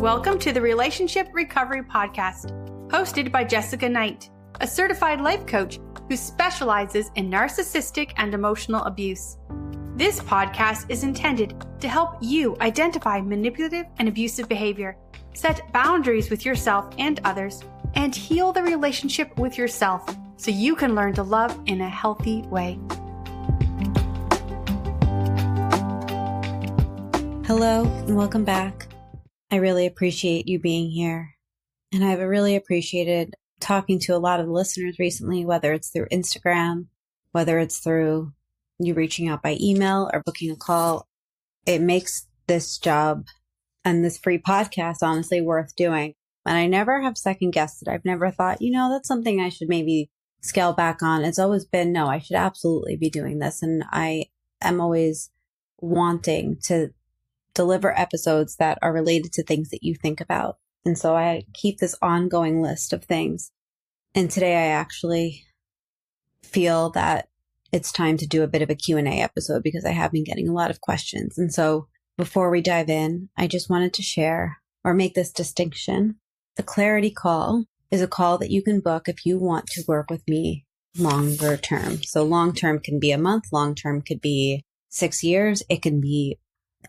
Welcome to the Relationship Recovery Podcast, hosted by Jessica Knight, a certified life coach who specializes in narcissistic and emotional abuse. This podcast is intended to help you identify manipulative and abusive behavior, set boundaries with yourself and others, and heal the relationship with yourself so you can learn to love in a healthy way. Hello and welcome back. I really appreciate you being here. And I've really appreciated talking to a lot of listeners recently, whether it's through Instagram, whether it's through you reaching out by email or booking a call. It makes this job and this free podcast honestly worth doing. And I never have second guessed it. I've never thought, that's something I should maybe scale back on. It's always been, no, I should absolutely be doing this. And I am always wanting to deliver episodes that are related to things that you think about. And so I keep this ongoing list of things. And today I actually feel that it's time to do a bit of a Q&A episode because I have been getting a lot of questions. And so before we dive in, I just wanted to share or make this distinction. The clarity call is a call that you can book if you want to work with me longer term. So long term can be a month, long term could be 6 years. It can be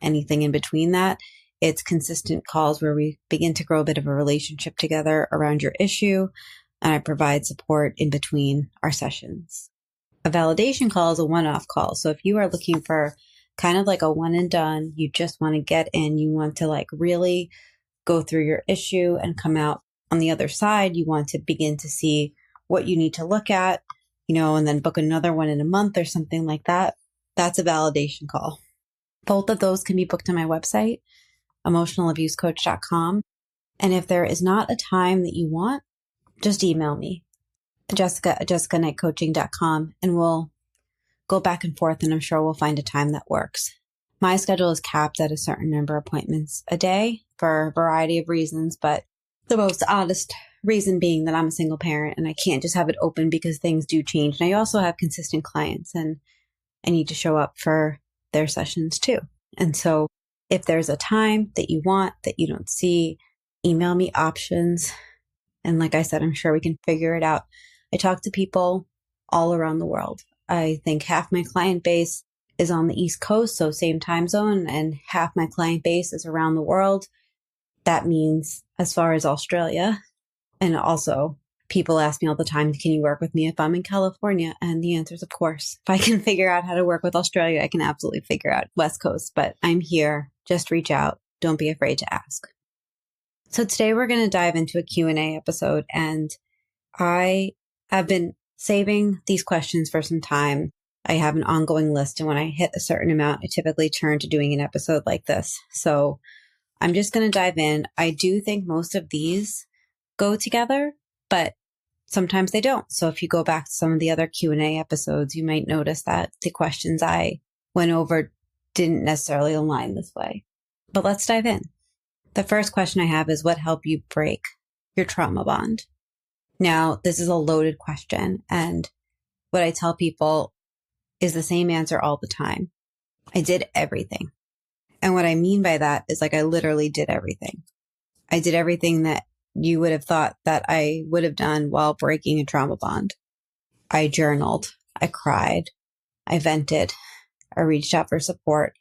anything in between that. It's consistent calls where we begin to grow a bit of a relationship together around your issue, and I provide support in between our sessions. A validation call is a one-off call. So if you are looking for kind of like a one and done, you just want to get in, you want to like really go through your issue and come out on the other side, you want to begin to see what you need to look at, and then book another one in a month or something like that. That's a validation call. Both of those can be booked on my website, emotionalabusecoach.com. And if there is not a time that you want, just email me, Jessica at jessicaknightcoaching.com, and we'll go back and forth, and I'm sure we'll find a time that works. My schedule is capped at a certain number of appointments a day for a variety of reasons, but the most honest reason being that I'm a single parent and I can't just have it open because things do change. And I also have consistent clients and I need to show up for their sessions too. And so if there's a time that you want that you don't see, email me options. And like I said, I'm sure we can figure it out. I talk to people all around the world. I think half my client base is on the East Coast, so same time zone, and half my client base is around the world. That means as far as Australia. And also people ask me all the time, can you work with me if I'm in California? And the answer is, of course. If I can figure out how to work with Australia, I can absolutely figure out West Coast. But I'm here. Just reach out. Don't be afraid to ask. So today we're going to dive into a Q&A episode. And I have been saving these questions for some time. I have an ongoing list. And when I hit a certain amount, I typically turn to doing an episode like this. So I'm just going to dive in. I do think most of these go together, but sometimes they don't. So if you go back to some of the other Q&A episodes, you might notice that the questions I went over didn't necessarily align this way. But let's dive in. The first question I have is, what helped you break your trauma bond? Now, this is a loaded question. And what I tell people is the same answer all the time. I did everything. And what I mean by that is I literally did everything. I did everything that you would have thought that I would have done while breaking a trauma bond. I journaled. I cried. I vented. I reached out for support.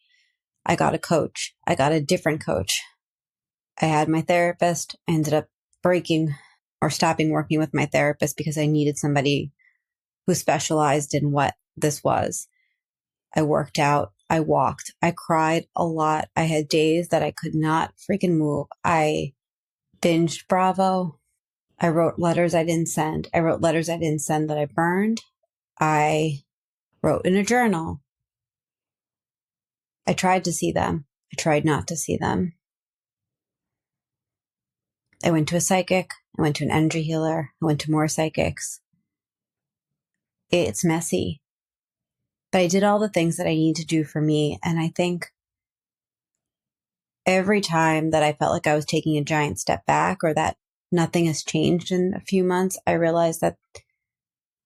I got a coach. I got a different coach. I had my therapist. I ended up breaking or stopping working with my therapist because I needed somebody who specialized in what this was. I worked out. I walked. I cried a lot. I had days that I could not freaking move. I binged Bravo. I wrote letters I didn't send. I wrote letters I didn't send that I burned. I wrote in a journal. I tried to see them. I tried not to see them. I went to a psychic. I went to an energy healer. I went to more psychics. It's messy. But I did all the things that I need to do for me. And I think every time that I felt like I was taking a giant step back or that nothing has changed in a few months, I realized that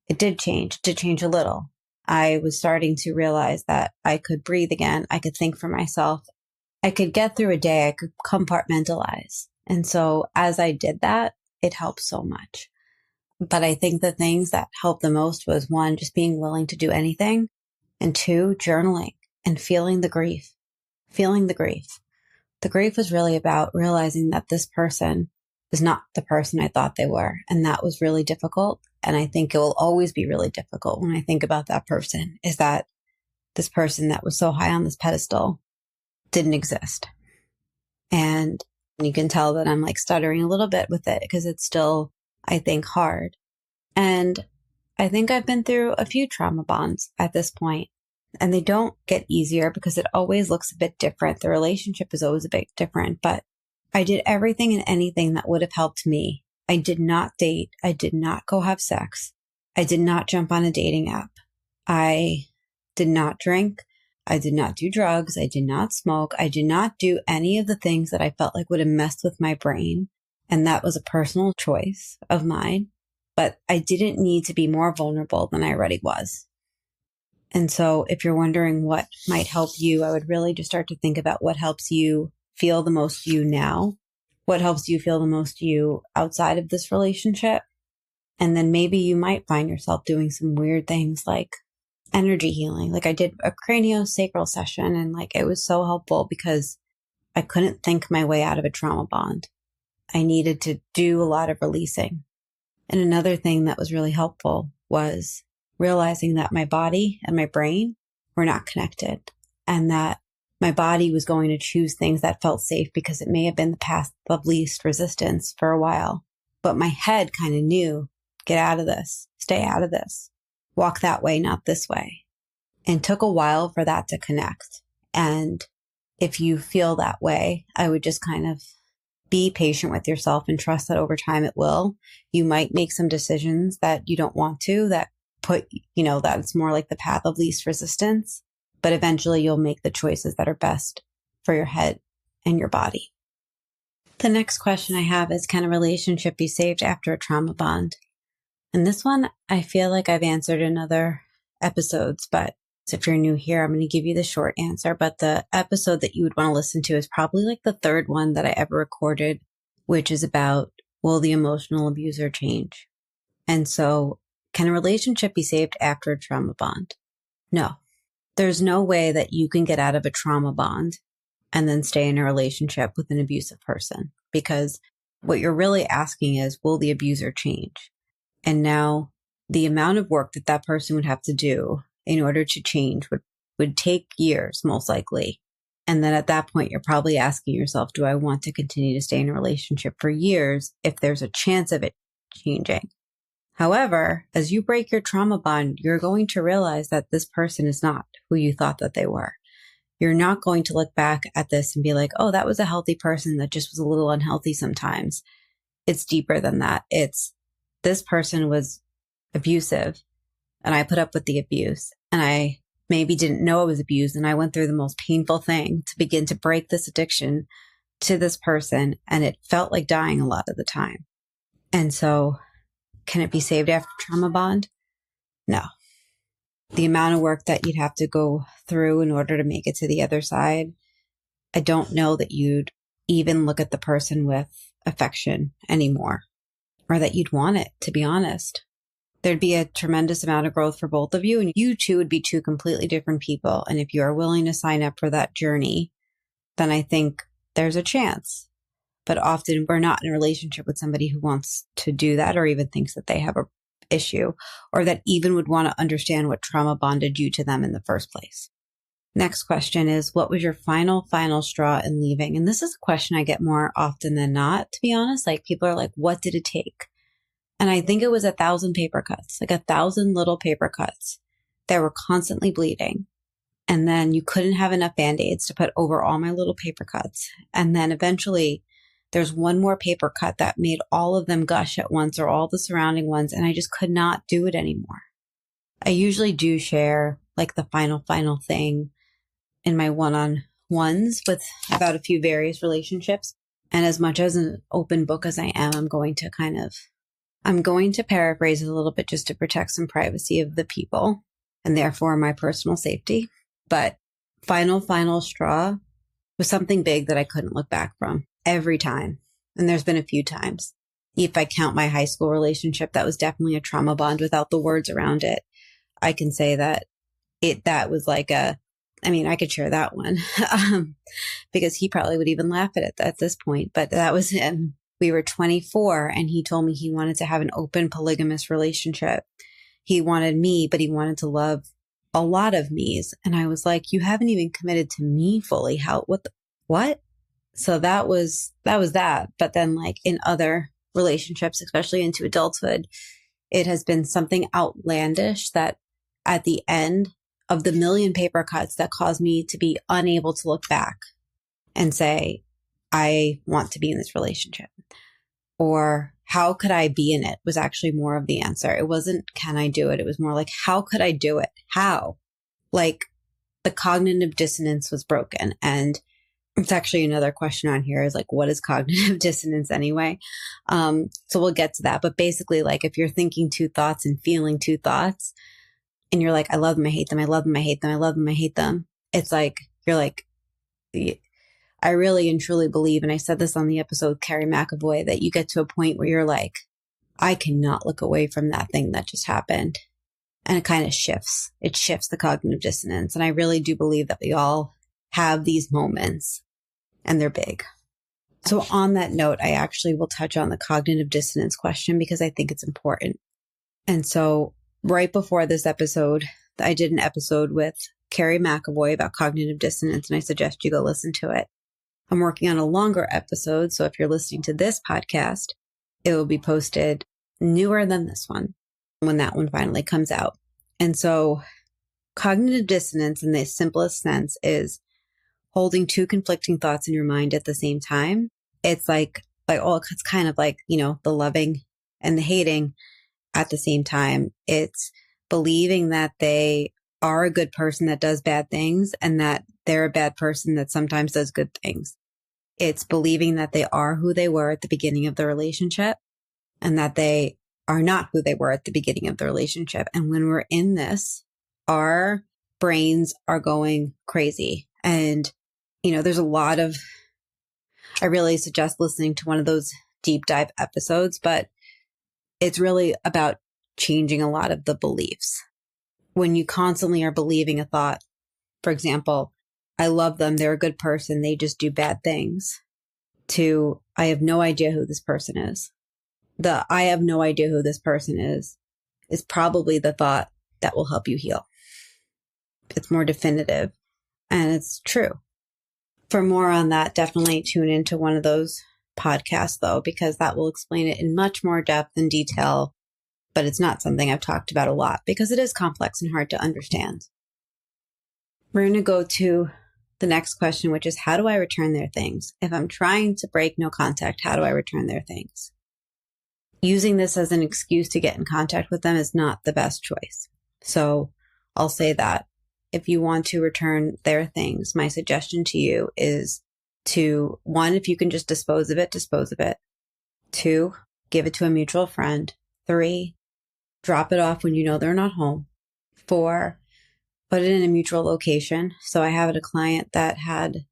it did change a little. I was starting to realize that I could breathe again. I could think for myself. I could get through a day. I could compartmentalize. And so as I did that, it helped so much. But I think the things that helped the most was one, just being willing to do anything. And two, journaling and feeling the grief. Feeling the grief. The grief was really about realizing that this person is not the person I thought they were. And that was really difficult. And I think it will always be really difficult when I think about that person, is that this person that was so high on this pedestal didn't exist. And you can tell that I'm like stuttering a little bit with it because it's still, I think, hard. And I think I've been through a few trauma bonds at this point, and they don't get easier because it always looks a bit different. The relationship is always a bit different, but I did everything and anything that would have helped me. I did not date. I did not go have sex. I did not jump on a dating app. I did not drink. I did not do drugs. I did not smoke. I did not do any of the things that I felt like would have messed with my brain. And that was a personal choice of mine. But I didn't need to be more vulnerable than I already was. And so if you're wondering what might help you, I would really just start to think about what helps you feel the most you now, what helps you feel the most you outside of this relationship. And then maybe you might find yourself doing some weird things like energy healing. Like I did a craniosacral session, and like it was so helpful because I couldn't think my way out of a trauma bond. I needed to do a lot of releasing. And another thing that was really helpful was realizing that my body and my brain were not connected, and that my body was going to choose things that felt safe because it may have been the path of least resistance for a while. But my head kind of knew, get out of this, stay out of this, walk that way, not this way. And took a while for that to connect. And if you feel that way, I would just kind of be patient with yourself and trust that over time it will. You might make some decisions that you don't want to, that put, that it's more like the path of least resistance, but eventually you'll make the choices that are best for your head and your body. The next question I have is, can a relationship be saved after a trauma bond? And this one, I feel like I've answered in other episodes, but if you're new here, I'm going to give you the short answer. But the episode that you would want to listen to is probably like the third one that I ever recorded, which is about, will the emotional abuser change? And so, can a relationship be saved after a trauma bond? No. There's no way that you can get out of a trauma bond and then stay in a relationship with an abusive person, because what you're really asking is, will the abuser change? And now the amount of work that that person would have to do in order to change would take years, most likely. And then at that point, you're probably asking yourself, do I want to continue to stay in a relationship for years if there's a chance of it changing? However, as you break your trauma bond, you're going to realize that this person is not who you thought that they were. You're not going to look back at this and be like, oh, that was a healthy person that just was a little unhealthy sometimes. It's deeper than that. It's, this person was abusive and I put up with the abuse, and I maybe didn't know I was abused, and I went through the most painful thing to begin to break this addiction to this person, and it felt like dying a lot of the time. And so, can it be saved after trauma bond? No. The amount of work that you'd have to go through in order to make it to the other side, I don't know that you'd even look at the person with affection anymore, or that you'd want it, to be honest. There'd be a tremendous amount of growth for both of you, and you two would be two completely different people. And if you are willing to sign up for that journey, then I think there's a chance. But often we're not in a relationship with somebody who wants to do that, or even thinks that they have an issue, or that even would want to understand what trauma bonded you to them in the first place. Next question is, what was your final straw in leaving? And this is a question I get more often than not, to be honest. Like, people are like, what did it take? And I think it was 1,000 paper cuts, like 1,000 little paper cuts that were constantly bleeding. And then you couldn't have enough Band-Aids to put over all my little paper cuts. And then eventually there's one more paper cut that made all of them gush at once, or all the surrounding ones. And I just could not do it anymore. I usually do share like the final thing in my one-on-ones with about a few various relationships. And as much as an open book as I am, I'm going to paraphrase it a little bit just to protect some privacy of the people and therefore my personal safety. But final straw was something big that I couldn't look back from every time. And there's been a few times. If I count my high school relationship, that was definitely a trauma bond without the words around it. I can say that that was like I could share that one because he probably would even laugh at it at this point, but that was him. We were 24 and he told me he wanted to have an open polygamous relationship. He wanted me, but he wanted to love a lot of me's. And I was like, you haven't even committed to me fully. What? So that was that. But then like in other relationships, especially into adulthood, it has been something outlandish that at the end of the million paper cuts that caused me to be unable to look back and say, I want to be in this relationship. Or how could I be in it was actually more of the answer. It wasn't, can I do it? It was more like, how could I do it? How? Like the cognitive dissonance was broken. And it's actually another question on here is like, what is cognitive dissonance anyway? So we'll get to that. But basically, like if you're thinking two thoughts and feeling two thoughts and you're like, I love them, I hate them, I love them, I hate them, I love them, I hate them. It's like, you're like, I really and truly believe, and I said this on the episode with Carrie McAvoy, that you get to a point where you're like, I cannot look away from that thing that just happened. And it kind of shifts. It shifts the cognitive dissonance. And I really do believe that we all have these moments and they're big. So on that note, I actually will touch on the cognitive dissonance question because I think it's important. And so right before this episode, I did an episode with Carrie McAvoy about cognitive dissonance, and I suggest you go listen to it. I'm working on a longer episode, so if you're listening to this podcast, it will be posted newer than this one when that one finally comes out. And so cognitive dissonance in the simplest sense is holding two conflicting thoughts in your mind at the same time. It's like, it's kind of like, the loving and the hating at the same time. It's believing that they are a good person that does bad things and that they're a bad person that sometimes does good things. It's believing that they are who they were at the beginning of the relationship and that they are not who they were at the beginning of the relationship. And when we're in this, our brains are going crazy. And, there's a lot of, I really suggest listening to one of those deep dive episodes, but it's really about changing a lot of the beliefs. When you constantly are believing a thought, for example, I love them, they're a good person, they just do bad things, to I have no idea who this person is. The I have no idea who this person is probably the thought that will help you heal. It's more definitive and it's true. For more on that, definitely tune into one of those podcasts though, because that will explain it in much more depth and detail. But it's not something I've talked about a lot because it is complex and hard to understand. We're going to go to the next question, which is how do I return their things? If I'm trying to break no contact, how do I return their things? Using this as an excuse to get in contact with them is not the best choice. So I'll say that if you want to return their things, my suggestion to you is to, 1, if you can just dispose of it, dispose of it. 2, give it to a mutual friend. 3, drop it off when you know they're not home. 4, put it in a mutual location. So I have a client that had,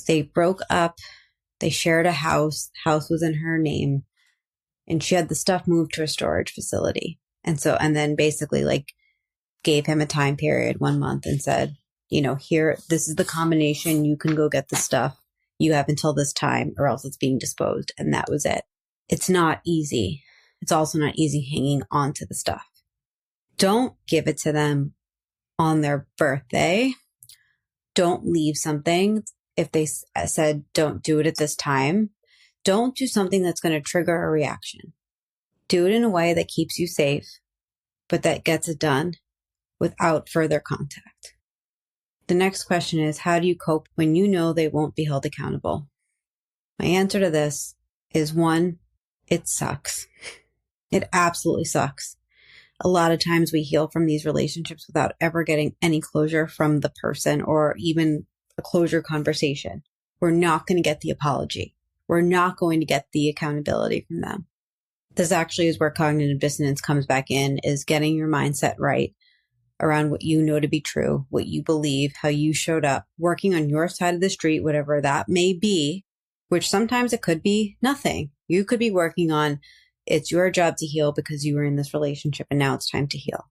they broke up, they shared a house was in her name, and she had the stuff moved to a storage facility. And then basically gave him a time period, 1 month, and said, here, this is the combination. You can go get the stuff. You have until this time or else it's being disposed. And that was it. It's not easy. It's also not easy hanging on to the stuff. Don't give it to them on their birthday. Don't leave something if they said, don't do it at this time. Don't do something that's going to trigger a reaction. Do it in a way that keeps you safe, but that gets it done without further contact. The next question is, how do you cope when you know they won't be held accountable? My answer to this is 1, it sucks. It absolutely sucks. A lot of times we heal from these relationships without ever getting any closure from the person or even a closure conversation. We're not going to get the apology. We're not going to get the accountability from them. This actually is where cognitive dissonance comes back in, is getting your mindset right around what you know to be true, what you believe, how you showed up, working on your side of the street, whatever that may be, which sometimes it could be nothing. You could be working on, it's your job to heal because you were in this relationship and now it's time to heal.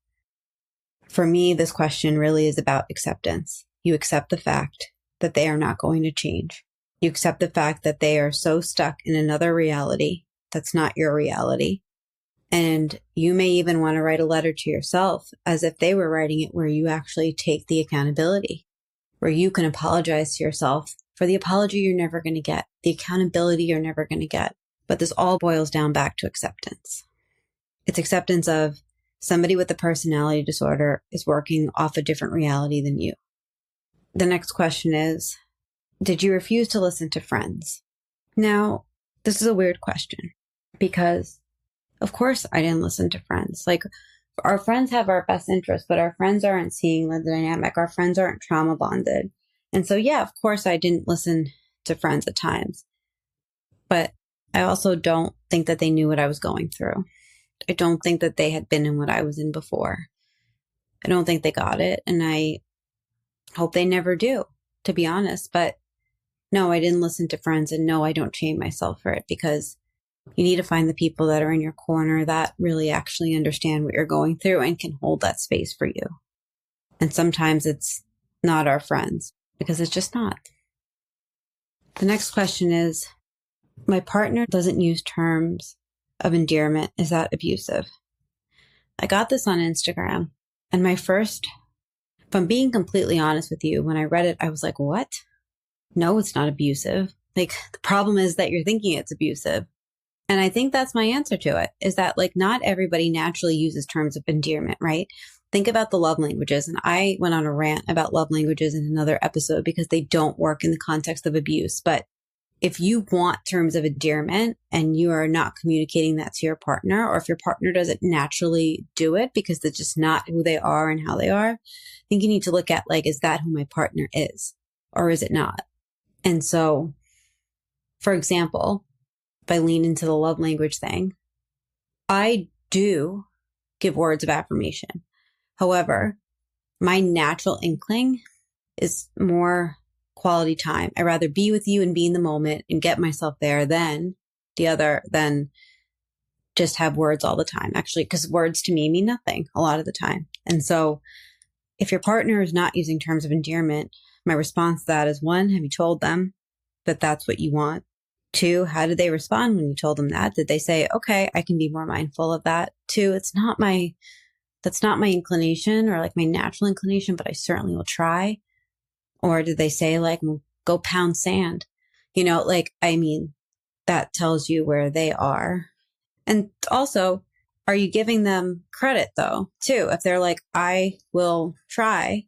For me, this question really is about acceptance. You accept the fact that they are not going to change. You accept the fact that they are so stuck in another reality that's not your reality. And you may even want to write a letter to yourself as if they were writing it, where you actually take the accountability, where you can apologize to yourself for the apology you're never going to get, the accountability you're never going to get. But this all boils down back to acceptance. It's acceptance of somebody with a personality disorder is working off a different reality than you. The next question is, did you refuse to listen to friends? Now, this is a weird question because, of course, I didn't listen to friends. Like, our friends have our best interests, but our friends aren't seeing the dynamic. Our friends aren't trauma bonded. And so, yeah, of course, I didn't listen to friends at times. But I also don't think that they knew what I was going through. I don't think that they had been in what I was in before. I don't think they got it. And I hope they never do, to be honest. But no, I didn't listen to friends. And no, I don't shame myself for it, because you need to find the people that are in your corner that really actually understand what you're going through and can hold that space for you. And sometimes it's not our friends, because it's just not. The next question is, my partner doesn't use terms of endearment. Is that abusive? I got this on Instagram, and if I'm being completely honest with you, when I read it, I was like, what? No, it's not abusive. Like, the problem is that you're thinking it's abusive. And I think that's my answer to it, is that, like, not everybody naturally uses terms of endearment, right? Think about the love languages. And I went on a rant about love languages in another episode because they don't work in the context of abuse. But if you want terms of endearment and you are not communicating that to your partner, or if your partner doesn't naturally do it because it's just not who they are and how they are, I think you need to look at, like, is that who my partner is, or is it not? And so, for example, if I lean into the love language thing, I do give words of affirmation. However, my natural inkling is more quality time. I'd rather be with you and be in the moment and get myself there than just have words all the time, actually, because words to me mean nothing a lot of the time. And so if your partner is not using terms of endearment, my response to that is, one, have you told them that that's what you want? Two, how did they respond when you told them that? Did they say, okay, I can be more mindful of that? Two, that's not my inclination, or like my natural inclination, but I certainly will try. Or did they say, like, well, go pound sand? That tells you where they are. And also, are you giving them credit though, too? If they're like, I will try,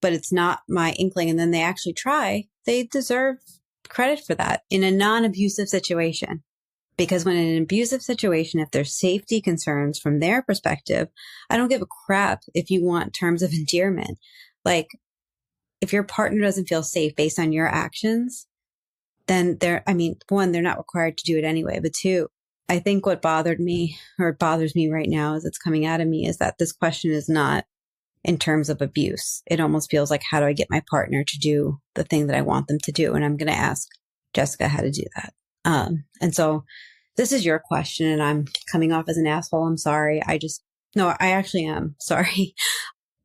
but it's not my inkling, and then they actually try, they deserve credit for that in a non-abusive situation. Because when in an abusive situation, if there's safety concerns from their perspective, I don't give a crap if you want terms of endearment. Like, if your partner doesn't feel safe based on your actions, then one, they're not required to do it anyway. But two, I think what bothers me right now as it's coming out of me is that this question is not in terms of abuse. It almost feels like, how do I get my partner to do the thing that I want them to do? And I'm going to ask Jessica how to do that. And so this is your question, and I'm coming off as an asshole. I'm sorry. I actually am sorry.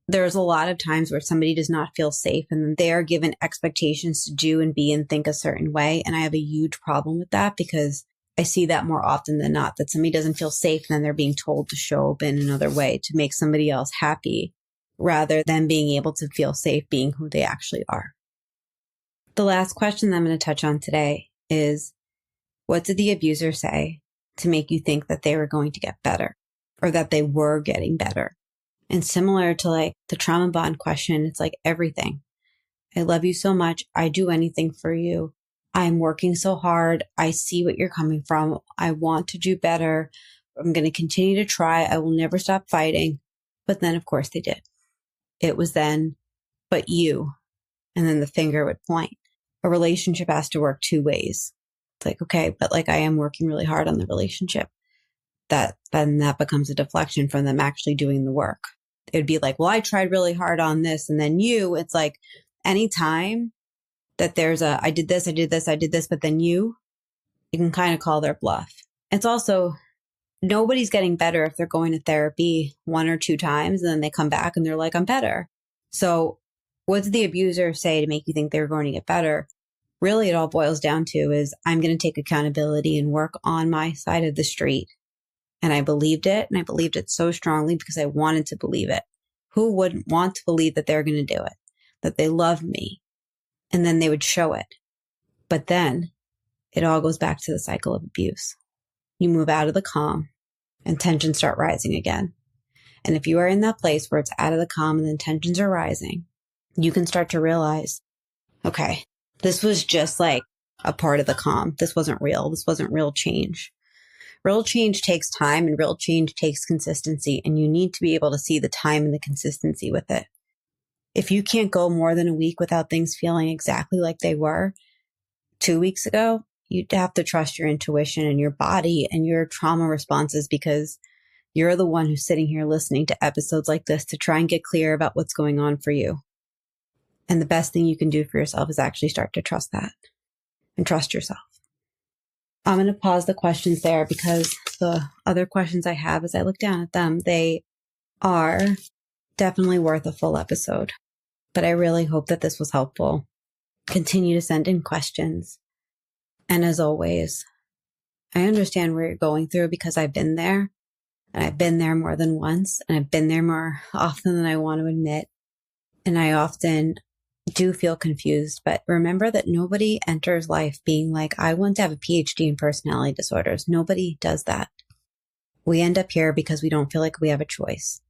There's a lot of times where somebody does not feel safe and they are given expectations to do and be and think a certain way. And I have a huge problem with that, because I see that more often than not, that somebody doesn't feel safe and then they're being told to show up in another way to make somebody else happy, rather than being able to feel safe being who they actually are. The last question that I'm going to touch on today is, what did the abuser say to make you think that they were going to get better, or that they were getting better? And similar to, like, the trauma bond question, it's like everything. I love you so much. I do anything for you. I'm working so hard. I see what you're coming from. I want to do better. I'm going to continue to try. I will never stop fighting. But then, of course, they did. It was then, but you. And then the finger would point. A relationship has to work two ways. It's like, okay, but like, I am working really hard on the relationship. That becomes a deflection from them actually doing the work. It'd be like, well, I tried really hard on this. And then it's like, anytime that there's I did this, but then you can kind of call their bluff. It's also, nobody's getting better if they're going to therapy 1 or 2 times and then they come back and they're like, I'm better. So what did the abuser say to make you think they were going to get better? Really, it all boils down to is I'm going to take accountability and work on my side of the street. And I believed it. And I believed it so strongly because I wanted to believe it. Who wouldn't want to believe that they're going to do it, that they love me? And then they would show it. But then it all goes back to the cycle of abuse. You move out of the calm and tensions start rising again. And if you are in that place where it's out of the calm and then tensions are rising, you can start to realize, okay, this was just like a part of the calm. This wasn't real. This wasn't real change. Real change takes time and real change takes consistency. And you need to be able to see the time and the consistency with it. If you can't go more than a week without things feeling exactly like they were 2 weeks ago, you'd have to trust your intuition and your body and your trauma responses, because you're the one who's sitting here listening to episodes like this to try and get clear about what's going on for you. And the best thing you can do for yourself is actually start to trust that and trust yourself. I'm going to pause the questions there because the other questions I have, as I look down at them, they are definitely worth a full episode. But I really hope that this was helpful. Continue to send in questions. And as always, I understand where you're going through because I've been there. And I've been there more than once. And I've been there more often than I want to admit. And I often do feel confused. But remember that nobody enters life being like, I want to have a PhD in personality disorders. Nobody does that. We end up here because we don't feel like we have a choice.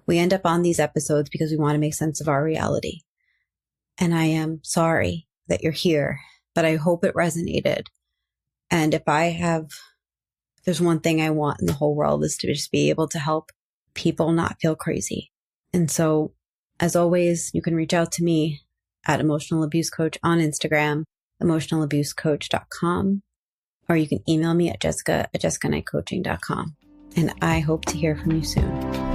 We end up on these episodes because we want to make sense of our reality. And I am sorry that you're here, but I hope it resonated. And if there's one thing I want in the whole world is to just be able to help people not feel crazy. And so, as always, you can reach out to me at Emotional Abuse Coach on Instagram, emotionalabusecoach.com, or you can email me at jessica@jessicaknightcoaching.com. And I hope to hear from you soon.